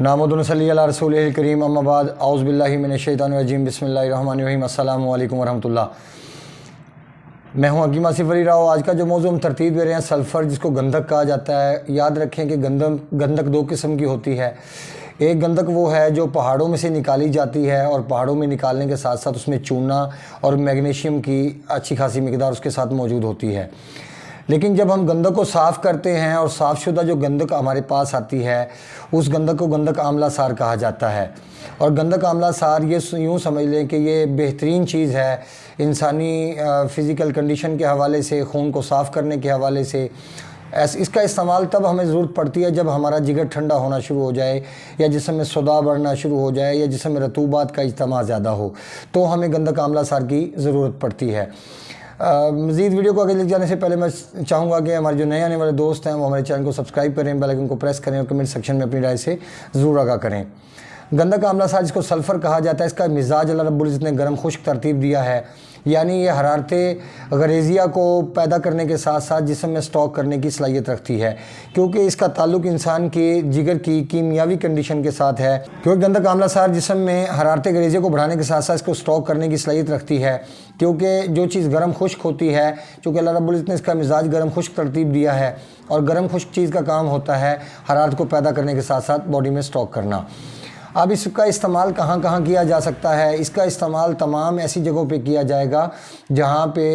نحمد و نصلی علی رسول کریم، اما بعد، اعوذ باللہ من الشیطان الرجیم، بسم اللہ الرحمن الرحیم، السلام علیکم ورحمۃ اللہ۔ میں ہوں حکیم آصف علی راؤ۔ آج کا جو موضوع ہم ترتیب دے رہے ہیں سلفر، جس کو گندھک کہا جاتا ہے۔ یاد رکھیں کہ گندھک دو قسم کی ہوتی ہے۔ ایک گندھک وہ ہے جو پہاڑوں میں سے نکالی جاتی ہے، اور پہاڑوں میں نکالنے کے ساتھ ساتھ اس میں چونا اور میگنیشیم کی اچھی خاصی مقدار اس کے ساتھ موجود ہوتی ہے۔ لیکن جب ہم گندھک کو صاف کرتے ہیں اور صاف شدہ جو گندھک ہمارے پاس آتی ہے، اس گندھک کو گندھک آملہ سار کہا جاتا ہے۔ اور گندھک آملہ سار یہ یوں سمجھ لیں کہ یہ بہترین چیز ہے انسانی فزیکل کنڈیشن کے حوالے سے، خون کو صاف کرنے کے حوالے سے۔ اس کا استعمال تب ہمیں ضرورت پڑتی ہے جب ہمارا جگر ٹھنڈا ہونا شروع ہو جائے، یا جسم میں صداع بڑھنا شروع ہو جائے، یا جسم میں رطوبات کا اجتماع زیادہ ہو، تو ہمیں گندھک آملہ سار کی ضرورت پڑتی ہے۔ مزید ویڈیو کو آگے لے جانے سے پہلے میں چاہوں گا کہ ہمارے جو نئے آنے والے دوست ہیں وہ ہمارے چینل کو سبسکرائب کریں، بیل آئیکن کو پریس کریں، اور کمنٹ سیکشن میں اپنی رائے سے ضرور آگاہ کریں۔ گندھک آملہ سار جس کو سلفر کہا جاتا ہے، اس کا مزاج اللہ رب العزت نے گرم خشک ترتیب دیا ہے، یعنی یہ حرارت غریزیہ کو پیدا کرنے کے ساتھ ساتھ جسم میں سٹاک کرنے کی صلاحیت رکھتی ہے، کیونکہ اس کا تعلق انسان کے جگر کی کیمیاوی کنڈیشن کے ساتھ ہے۔ کیونکہ گندھک آملہ سار جسم میں حرارت غریزیہ کو بڑھانے کے ساتھ ساتھ اس کو سٹاک کرنے کی صلاحیت رکھتی ہے، کیونکہ جو چیز گرم خشک ہوتی ہے، چونکہ اللہ رب العزت نے اس کا مزاج گرم خشک ترتیب دیا ہے، اور گرم خشک چیز کا کام ہوتا ہے حرارت کو پیدا کرنے کے ساتھ ساتھ باڈی میں سٹاک کرنا۔ اب اس کا استعمال کہاں کہاں کیا جا سکتا ہے؟ اس کا استعمال تمام ایسی جگہوں پہ کیا جائے گا جہاں پہ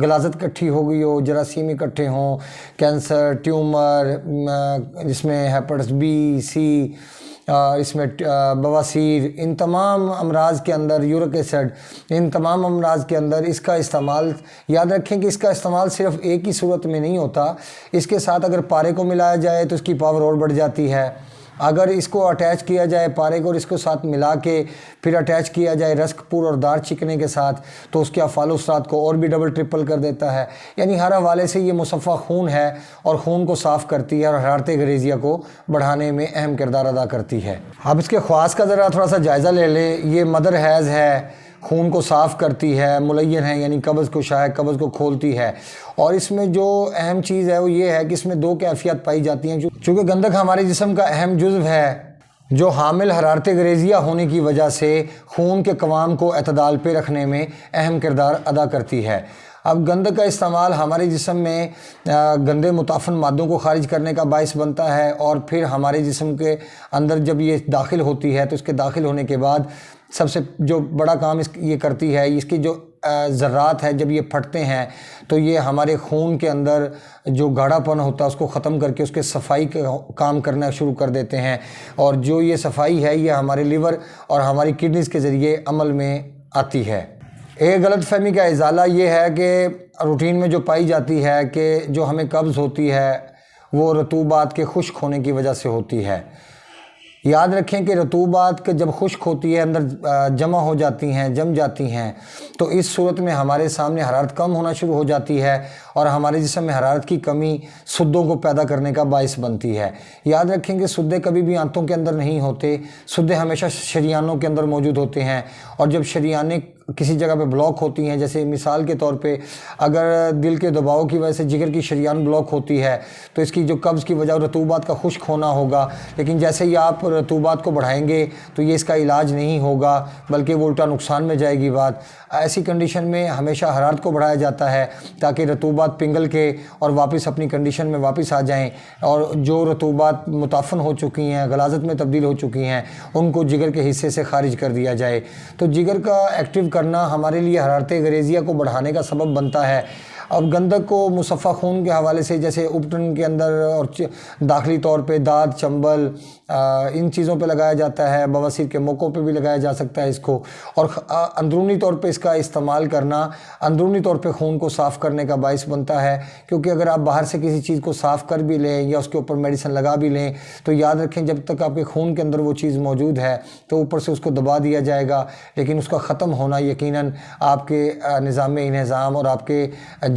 غلاظت اکٹھی ہو گئی ہو، جراثیم اکٹھے ہوں، کینسر، ٹیومر، جس میں ہیپاٹائٹس بی، سی، اس میں بواسیر، ان تمام امراض کے اندر، یورک ایسڈ، ان تمام امراض کے اندر اس کا استعمال۔ یاد رکھیں کہ اس کا استعمال صرف ایک ہی صورت میں نہیں ہوتا، اس کے ساتھ اگر پارے کو ملایا جائے تو اس کی پاور اور بڑھ جاتی ہے۔ اگر اس کو اٹیچ کیا جائے پارے کو، اور اس کو ساتھ ملا کے پھر اٹیچ کیا جائے رسک پور اور دار چکنے کے ساتھ، تو اس کے افعال و اثرات کو اور بھی ڈبل ٹرپل کر دیتا ہے۔ یعنی ہر حوالے سے یہ مصفہ خون ہے، اور خون کو صاف کرتی ہے، اور حرارت غریزیہ کو بڑھانے میں اہم کردار ادا کرتی ہے۔ اب اس کے خواص کا ذرا تھوڑا سا جائزہ لے لیں۔ یہ مدر حیض ہے، خون کو صاف کرتی ہے، ملین ہے، یعنی قبض کو قبض کو کھولتی ہے۔ اور اس میں جو اہم چیز ہے وہ یہ ہے کہ اس میں دو کیفیت پائی جاتی ہیں، چونکہ گندھک ہمارے جسم کا اہم جزو ہے جو حامل حرارت غریزیہ ہونے کی وجہ سے خون کے قوام کو اعتدال پہ رکھنے میں اہم کردار ادا کرتی ہے۔ اب گندھک کا استعمال ہمارے جسم میں گندے متعفن مادوں کو خارج کرنے کا باعث بنتا ہے، اور پھر ہمارے جسم کے اندر جب یہ داخل ہوتی ہے تو اس کے داخل ہونے کے بعد سب سے جو بڑا کام یہ کرتی ہے، اس کی جو ذرات ہیں جب یہ پھٹتے ہیں تو یہ ہمارے خون کے اندر جو گاڑھا پن ہوتا ہے اس کو ختم کر کے اس کے صفائی کا کام کرنا شروع کر دیتے ہیں، اور جو یہ صفائی ہے یہ ہمارے لیور اور ہماری کڈنیز کے ذریعے عمل میں آتی ہے۔ ایک غلط فہمی کا ازالہ یہ ہے کہ روٹین میں جو پائی جاتی ہے کہ جو ہمیں قبض ہوتی ہے وہ رطوبات کے خشک ہونے کی وجہ سے ہوتی ہے۔ یاد رکھیں کہ رطوبات جب خشک ہوتی ہے، اندر جمع ہو جاتی ہیں، جم جاتی ہیں، تو اس صورت میں ہمارے سامنے حرارت کم ہونا شروع ہو جاتی ہے، اور ہمارے جسم میں حرارت کی کمی سدوں کو پیدا کرنے کا باعث بنتی ہے۔ یاد رکھیں کہ سدے کبھی بھی آنتوں کے اندر نہیں ہوتے، سدے ہمیشہ شریانوں کے اندر موجود ہوتے ہیں، اور جب شریانیں کسی جگہ پہ بلاک ہوتی ہیں، جیسے مثال کے طور پہ اگر دل کے دباؤ کی وجہ سے جگر کی شریان بلاک ہوتی ہے تو اس کی جو قبض کی وجہ رطوبات کا خشک ہونا ہوگا، لیکن جیسے ہی آپ رطوبات کو بڑھائیں گے تو یہ اس کا علاج نہیں ہوگا، بلکہ وہ الٹا نقصان میں جائے گی بات۔ ایسی کنڈیشن میں ہمیشہ حرارت کو بڑھایا جاتا ہے تاکہ رطوبات پنگل کے اور واپس اپنی کنڈیشن میں واپس آ جائیں، اور جو رطوبات متعفن ہو چکی ہیں، غلاظت میں تبدیل ہو چکی ہیں، ان کو جگر کے حصے سے خارج کر دیا جائے۔ تو جگر کا ایکٹیو کرنا ہمارے لیے حرارت غریزیہ کو بڑھانے کا سبب بنتا ہے۔ اب گندھک کو مصفہ خون کے حوالے سے جیسے ابٹن کے اندر اور داخلی طور پہ دانت، چنبل، ان چیزوں پہ لگایا جاتا ہے، بواسیر کے موقعوں پہ بھی لگایا جا سکتا ہے اس کو، اور اندرونی طور پہ اس کا استعمال کرنا اندرونی طور پہ خون کو صاف کرنے کا باعث بنتا ہے، کیونکہ اگر آپ باہر سے کسی چیز کو صاف کر بھی لیں یا اس کے اوپر میڈیسن لگا بھی لیں تو یاد رکھیں جب تک آپ کے خون کے اندر وہ چیز موجود ہے تو اوپر سے اس کو دبا دیا جائے گا، لیکن اس کا ختم ہونا یقیناً آپ کے نظام انہضام اور آپ کے